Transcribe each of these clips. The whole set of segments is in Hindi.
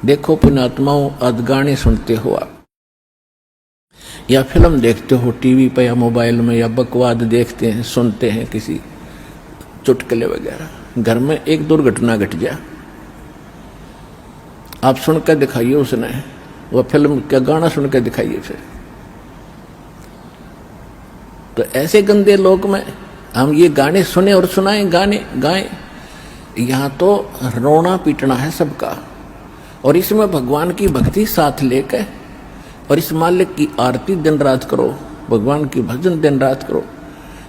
देखो पुण्यात्माओं, आज गाने सुनते हो आप, या फिल्म देखते हो टीवी पर या मोबाइल में, या बकवाद देखते हैं, सुनते हैं किसी चुटकुले वगैरह। घर में एक दुर्घटना घट जाए, आप सुन के दिखाइए उसने, वो फिल्म का गाना सुन के दिखाइए फिर। तो ऐसे गंदे लोक में हम ये गाने सुने और सुनाएं, गाने गाएं, यहां तो रोना पीटना है सबका। और इसमें भगवान की भक्ति साथ लेकर और इस मालिक की आरती दिन रात करो, भगवान की भजन दिन रात करो।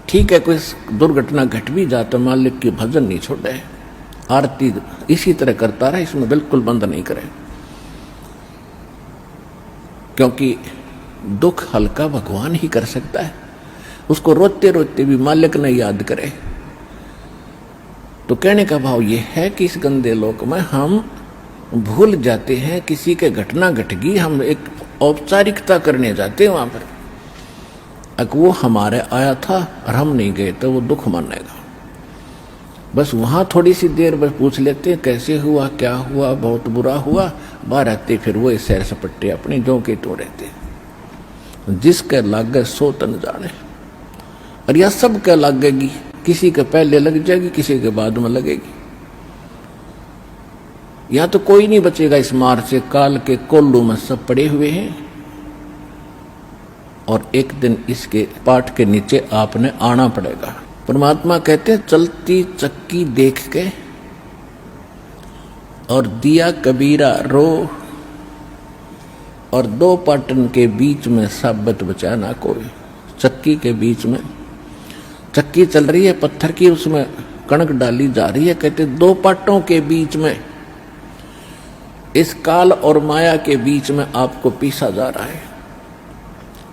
ठीक है, कोई दुर्घटना घट भी जाता, मालिक की भजन नहीं छोड़े, आरती इसी तरह करता रहे, इसमें बिल्कुल बंद नहीं करे। क्योंकि दुख हल्का भगवान ही कर सकता है, उसको रोते रोते भी मालिक ने याद करे। तो कहने का भाव ये है कि इस गंदे लोक में हम भूल जाते हैं, किसी के घटना घट गई, हम एक औपचारिकता करने जाते हैं वहां पर। अगर वो हमारे आया था और हम नहीं गए तो वो दुख मानेगा। बस वहां थोड़ी सी देर बस पूछ लेते हैं कैसे हुआ, क्या हुआ, बहुत बुरा हुआ, बाहर आते फिर वो सैर सपट्टे अपने जो के तो रहते। जिसके लागे सो तन जाने, और यह सब के लगेगी, किसी के पहले लग जाएगी, किसी के बाद में लगेगी। यहां तो कोई नहीं बचेगा इस मार से, काल के कोल्लू में सब पड़े हुए हैं। और एक दिन इसके पाठ के नीचे आपने आना पड़ेगा। परमात्मा कहते हैं चलती चक्की देख के और दिया कबीरा रो, और दो पाटन के बीच में साबत बचाना कोई। चक्की के बीच में चक्की चल रही है पत्थर की, उसमें कणक डाली जा रही है। कहते दो पाटों के बीच में, इस काल और माया के बीच में आपको पीसा जा रहा है,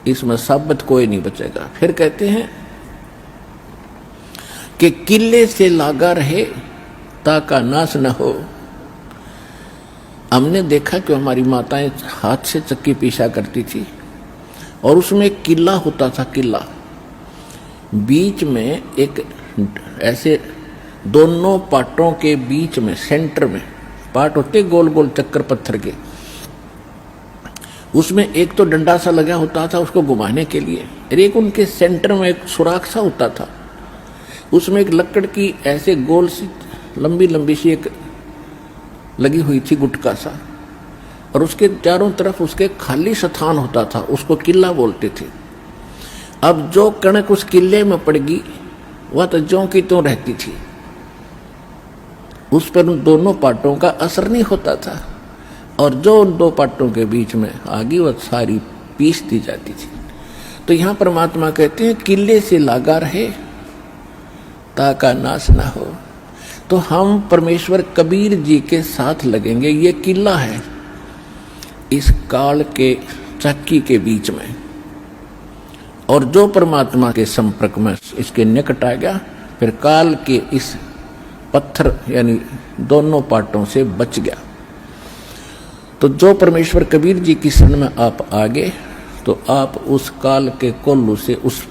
इसमें साबित कोई नहीं बचेगा। फिर कहते हैं कि किले से लागा रहे ताका नाश न हो। हमने देखा कि हमारी माताएं हाथ से चक्की पीसा करती थी, और उसमें एक किला होता था, किला बीच में एक ऐसे दोनों पाटों के बीच में सेंटर में पाट होते गोल गोल चक्कर पत्थर के, उसमें एक तो डंडा सा लगा होता था उसको घुमाने के लिए, और एक उनके सेंटर में एक सुराख सा होता था, उसमें एक लकड़ की ऐसे गोल सी लंबी लंबी सी एक लगी हुई थी गुटका सा, और उसके चारों तरफ उसके खाली स्थान होता था, उसको किला बोलते थे। अब जो कणक उस किले में पड़ गई वह तो ज्यों की त्यों रहती थी, उस पर उन दोनों पाटों का असर नहीं होता था, और जो उन दो पाटों के बीच में आ गई वह सारी पीस दी जाती थी। तो यहां परमात्मा कहते हैं किले से लागा रहे ताका नाश ना हो। तो हम परमेश्वर कबीर जी के साथ लगेंगे, ये किला है इस काल के चक्की के बीच में, और जो परमात्मा के संपर्क में इसके निकट आ गया, फिर काल के इस पत्थर यानी दोनों पाटों से बच गया। तो जो परमेश्वर कबीर जी की शरण में आप आ गए, तो आप उस काल के कोल्लू से, उस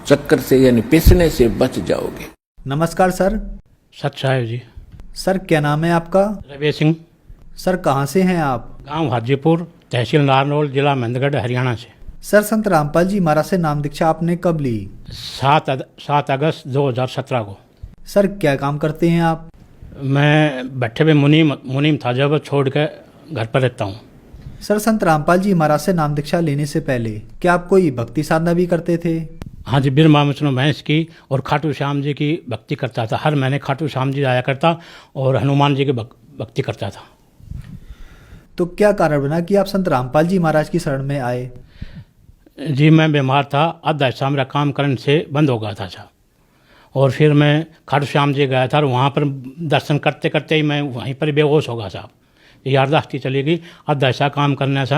चक्कर से यानी पिसने से बच जाओगे। नमस्कार सर। सत्साहेब जी। सर क्या नाम है आपका? रवि सिंह। सर कहाँ से हैं आप? गांव हाजीपुर, तहसील नारनौल, जिला महेंद्रगढ़, हरियाणा से। सर संत रामपाल जी महाराज से नाम दीक्षा आपने कब ली? 7 अगस्त 2017 को। सर क्या काम करते हैं आप? मैं बैठे हुए मुनीम था, जब छोड़ के घर पर रहता हूँ। सर संत रामपाल जी महाराज से नाम दीक्षा लेने से पहले क्या आप कोई भक्ति साधना भी करते थे? हाँ जी, बिरमा विष्णु महेश की और खाटू श्याम जी की भक्ति करता था। हर महीने खाटू श्याम जी आया करता और हनुमान जी की भक्ति करता था। तो क्या कारण बना कि आप संत रामपाल जी महाराज की शरण में आए? जी मैं बीमार था, आधा हिस्सा मेरा काम करने से बंद हो गया था साहब, और फिर मैं खाटू श्याम जी गया था, और वहाँ पर दर्शन करते करते ही मैं वहीं पर बेहोश हो गया साहब। याददाश्त चली गई, आधा हिस्सा काम करने से